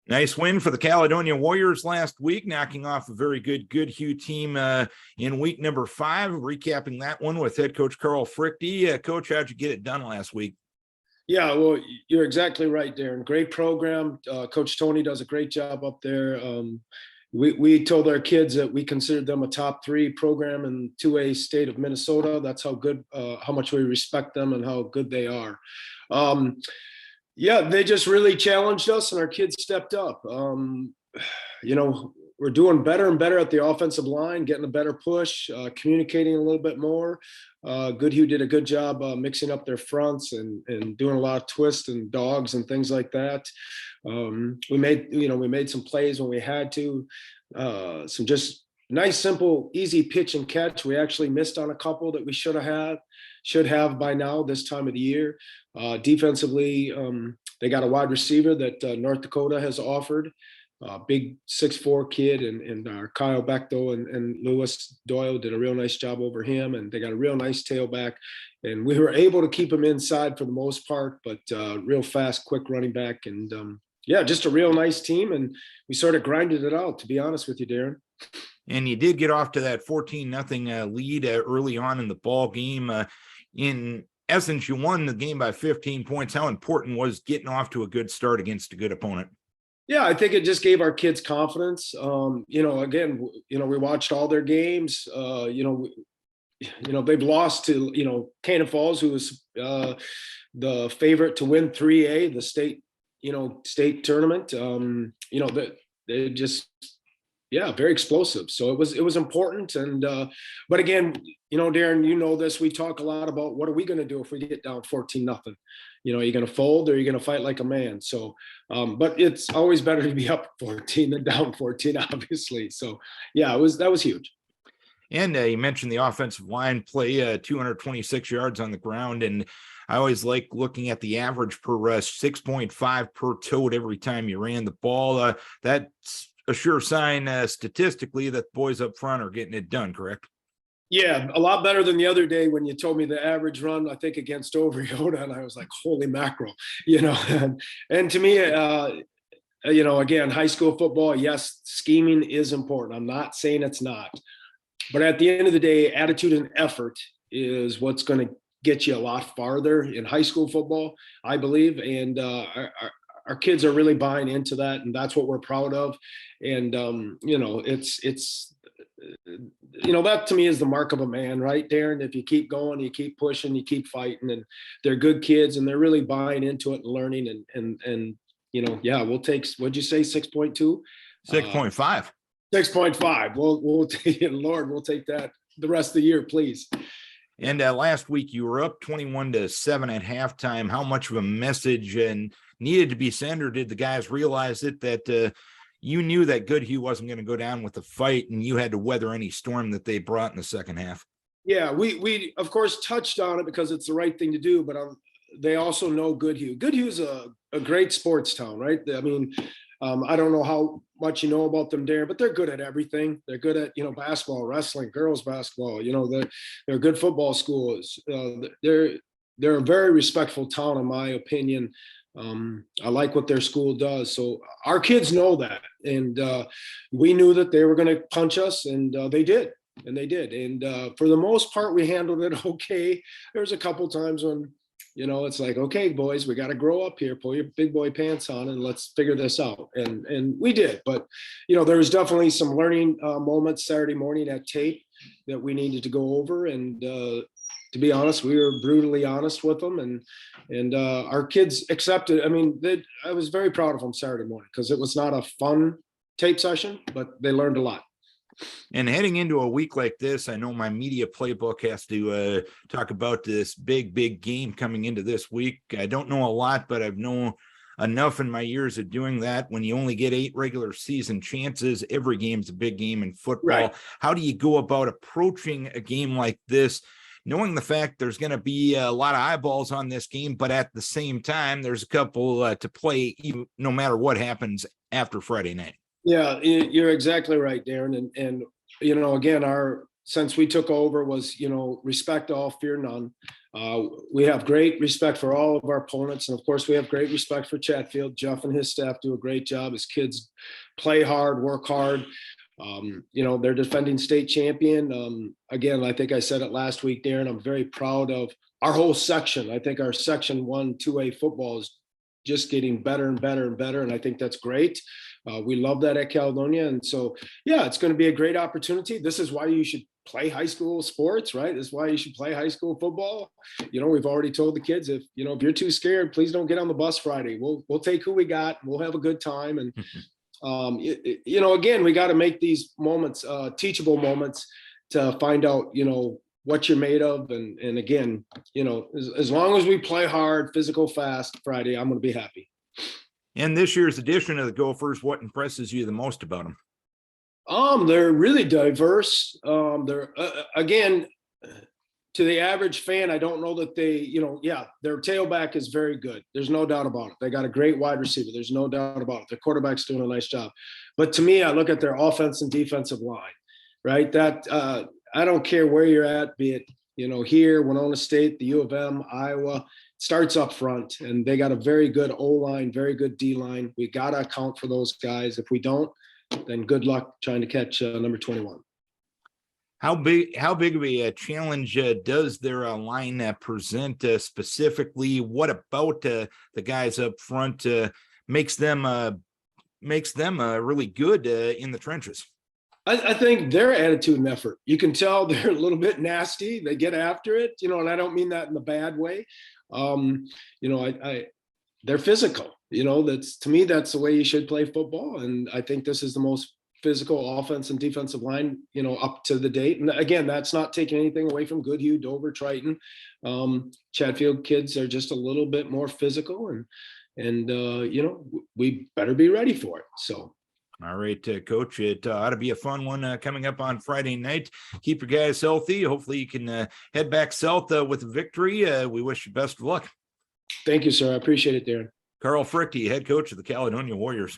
Nice win for the Caledonia Warriors last week, knocking off a very good Goodhue team in week number 5. Recapping that one with head coach Carl Fruechte. Coach, how'd you get it done last week? Yeah, well, you're exactly right, Darren. Great program. Coach Tony does a great job up there. We told our kids that we considered them a top 3 program in 2A state of Minnesota. That's how good, how much we respect them and how good they are. Yeah, they just really challenged us, and our kids stepped up. We're doing better and better at the offensive line, getting a better push, communicating a little bit more. Goodhue did a good job mixing up their fronts and doing a lot of twists and dogs and things like that. We made some plays when we had to. Some just nice, simple, easy pitch and catch. We actually missed on a couple that we should have by now this time of the year. Defensively, they got a wide receiver that North Dakota has offered. Big 6'4" kid, and Kyle Bechtel and Lewis Doyle did a real nice job over him, and they got a real nice tailback. And we were able to keep him inside for the most part, but real fast, quick running back. And yeah, just a real nice team. And we sort of grinded it out, to be honest with you, Darren. And you did get off to that 14-0 lead early on in the ball game. In essence, you won the game by 15 points. How important was getting off to a good start against a good opponent? Yeah, I think it just gave our kids confidence. Again, we watched all their games. They've lost to, Cannon Falls, who was the favorite to win 3A, the state tournament. They just, very explosive. So it was important. And, but again, Darren, this, we talk a lot about what are we going to do if we get down 14-0? Are you going to fold or are you going to fight like a man? So, but it's always better to be up 14 than down 14, obviously. So yeah, that was huge. And you mentioned the offensive line play, 226 yards on the ground. And I always like looking at the average per rush, 6.5 per tote every time you ran the ball. That's a sure sign statistically that the boys up front are getting it done, correct? Yeah, a lot better than the other day when you told me the average run, I think, against Overyoda, and I was like, holy mackerel, and to me, again, high school football, yes, scheming is important. I'm not saying it's not, but at the end of the day, attitude and effort is what's going to get you a lot farther in high school football, I believe, and our kids are really buying into that, and that's what we're proud of. And that to me is the mark of a man, right, Darren? If you keep going, you keep pushing, you keep fighting, and they're good kids and they're really buying into it and learning. And we'll take, what'd you say, 6.2? 6.5. 6.5. We'll take it, Lord, we'll take that the rest of the year, please. And last week you were up 21-7 at halftime. How much of a message and needed to be sent, or did the guys realize it that you knew that Goodhue wasn't going to go down with the fight and you had to weather any storm that they brought in the second half? Yeah, we of course touched on it because it's the right thing to do, but they also know Goodhue. Goodhue's a great sports town, right? I mean, I don't know how much you know about them, Darren, but they're good at everything. They're good at, basketball, wrestling, girls basketball, they're good football schools. They're a very respectful town, in my opinion. I like what their school does. So our kids know that. And we knew that they were going to punch us, and they did. And for the most part, we handled it okay. There's a couple times when, it's like, okay, boys, we got to grow up here, pull your big boy pants on and let's figure this out. And we did. But, there was definitely some learning moments Saturday morning at tape that we needed to go over. And to be honest, we were brutally honest with them, and our kids accepted. I mean, I was very proud of them Saturday morning because it was not a fun tape session, but they learned a lot. And heading into a week like this, I know my media playbook has to talk about this big game coming into this week. I don't know a lot, but I've known enough in my years of doing that. When you only get 8 regular season chances, every game's a big game in football. Right. How do you go about approaching a game like this, knowing the fact there's going to be a lot of eyeballs on this game, but at the same time, there's a couple to play no matter what happens after Friday night? Yeah, you're exactly right, Darren. And again, since we took over was, respect all, fear none. We have great respect for all of our opponents. And of course, we have great respect for Chatfield. Jeff and his staff do a great job. His kids play hard, work hard. They're defending state champion. Again, I think I said it last week, Darren, I'm very proud of our whole section. I think our section 1, 2A football is just getting better and better and better. And I think that's great. We love that at Caledonia. And so, yeah, it's going to be a great opportunity. This is why you should play high school sports, right? This is why you should play high school football. We've already told the kids, if you're too scared, please don't get on the bus Friday. We'll take who we got. We'll have a good time. And, again, we got to make these moments, teachable moments to find out, what you're made of. And again, as long as we play hard, physical, fast Friday, I'm going to be happy. And this year's edition of the Gophers, what impresses you the most about them? They're really diverse. They're again, to the average fan, I don't know that they, their tailback is very good. There's no doubt about it. They got a great wide receiver. There's no doubt about it. Their quarterback's doing a nice job. But to me, I look at their offense and defensive line, right? That I don't care where you're at, be it, here, Winona State, the U of M, Iowa, starts up front, and they got a very good O-line, very good D-line. We got to account for those guys. If we don't, then good luck trying to catch number 21. How big of a challenge does their line present specifically? What about the guys up front makes them really good in the trenches? I think their attitude and effort. You can tell they're a little bit nasty. They get after it, and I don't mean that in the bad way. They're physical. That's, to me, that's the way you should play football. And I think this is the most physical offense and defensive line, up to the date. And again, that's not taking anything away from Goodhue, Dover, Triton. Chatfield kids are just a little bit more physical, and we better be ready for it. So. All right, Coach, it ought to be a fun one coming up on Friday night. Keep your guys healthy. Hopefully you can head back south with a victory. We wish you best of luck. Thank you, sir. I appreciate it, Darren. Carl Fruechte, head coach of the Caledonia Warriors.